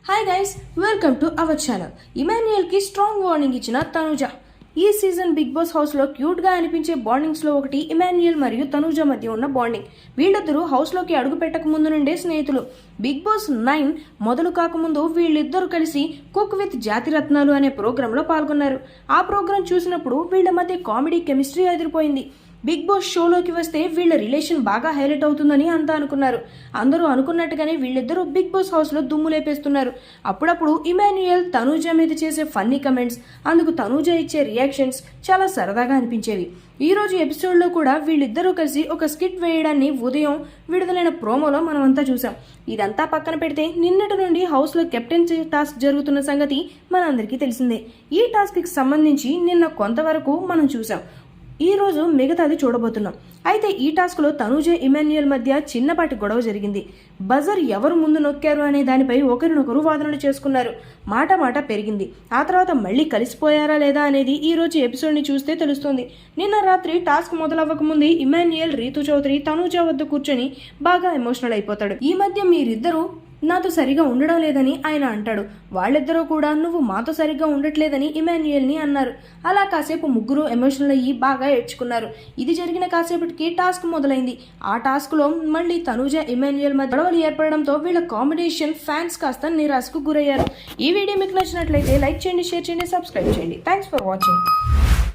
Hi guys, welcome to our channel. ఇమాన్యుయల్కి strong warning ఇచ్చిన తనుజ. ఈ సీజన్ బిగ్ బాస్ హౌస్లో క్యూట్గా అనిపించే బాండింగ్స్లో ఒకటి ఇమాన్యుయల్ మరియు తనుజ మధ్య ఉన్న బాండింగ్. వీళ్ళిద్దరూ హౌస్లోకి అడుగు పెట్టక ముందు నుండే స్నేహితులు. బిగ్ బాస్ 9 మొదలు కాకముందు వీళ్ళిద్దరూ కలిసి కుక్ విత్ జాతిరత్నాలు అనే ప్రోగ్రాంలో పాల్గొన్నారు. ఆ ప్రోగ్రాం చూసినప్పుడు వీళ్ళ మధ్య కామెడీ కెమిస్ట్రీ ఎదిరిపోయింది. బిగ్ బాస్ షోలోకి వస్తే వీళ్ళ రిలేషన్ బాగా హైలైట్ అవుతుందని అంతా అనుకున్నారు. అందరూ అనుకున్నట్టుగానే వీళ్ళిద్దరూ బిగ్ బాస్ హౌస్లో దుమ్ము లేపేస్తున్నారు. అప్పుడప్పుడు ఇమాన్యుయల్ తనూజ మీద చేసే ఫన్నీ కమెంట్స్, అందుకు తనూజ ఇచ్చే రియాక్షన్స్ చాలా సరదాగా అనిపించేవి. ఈ రోజు ఎపిసోడ్లో కూడా వీళ్ళిద్దరూ కలిసి ఒక స్కిట్ వేయడాన్ని ఉదయం విడుదలైన ప్రోమోలో మనమంతా చూసాం. ఇదంతా పక్కన పెడితే నిన్నటి నుండి హౌస్లో కెప్టెన్సీ టాస్క్ జరుగుతున్న సంగతి మనందరికీ తెలిసిందే. ఈ టాస్క్కి సంబంధించి నిన్న కొంతవరకు మనం చూసాం. ఈ రోజు మిగతాది చూడబోతున్నాం. అయితే ఈ టాస్క్లో తనూజ ఇమాన్యుయల్ మధ్య చిన్నపాటి గొడవ జరిగింది. బజర్ ఎవరు ముందు నొక్కారు అనే దానిపై ఒకరినొకరు వాదనలు చేసుకున్నారు. మాట పెరిగింది. ఆ తర్వాత మళ్ళీ కలిసిపోయారా లేదా అనేది ఈ రోజు ఎపిసోడ్ని చూస్తే తెలుస్తుంది. నిన్న రాత్రి టాస్క్ మొదలవ్వక ముందే ఇమాన్యుయల్ రీతు చౌదరి తనూజ వద్ద కూర్చొని బాగా ఎమోషనల్ అయిపోతాడు. ఈ మధ్య మీరిద్దరూ నాతో సరిగా ఉండడం లేదని ఆయన అంటాడు. వాళ్ళిద్దరూ కూడా నువ్వు మాతో సరిగ్గా ఉండట్లేదని ఇమాన్యుయల్ని అన్నారు. అలా కాసేపు ముగ్గురు ఎమోషనల్ అయ్యి బాగా ఏడ్చుకున్నారు. ఇది జరిగిన కాసేపటికి టాస్క్ మొదలైంది. ఆ టాస్క్లో మళ్ళీ తనూజ ఇమాన్యుయల్ మధ్య గొడవలు ఏర్పడడంతో వీళ్ళ కాంబినేషన్ ఫ్యాన్స్ కాస్త నిరాశకు గురయ్యారు. ఈ వీడియో మీకు నచ్చినట్లయితే లైక్ చేయండి, షేర్ చేయండి, సబ్స్క్రైబ్ చేయండి. Thanks for watching.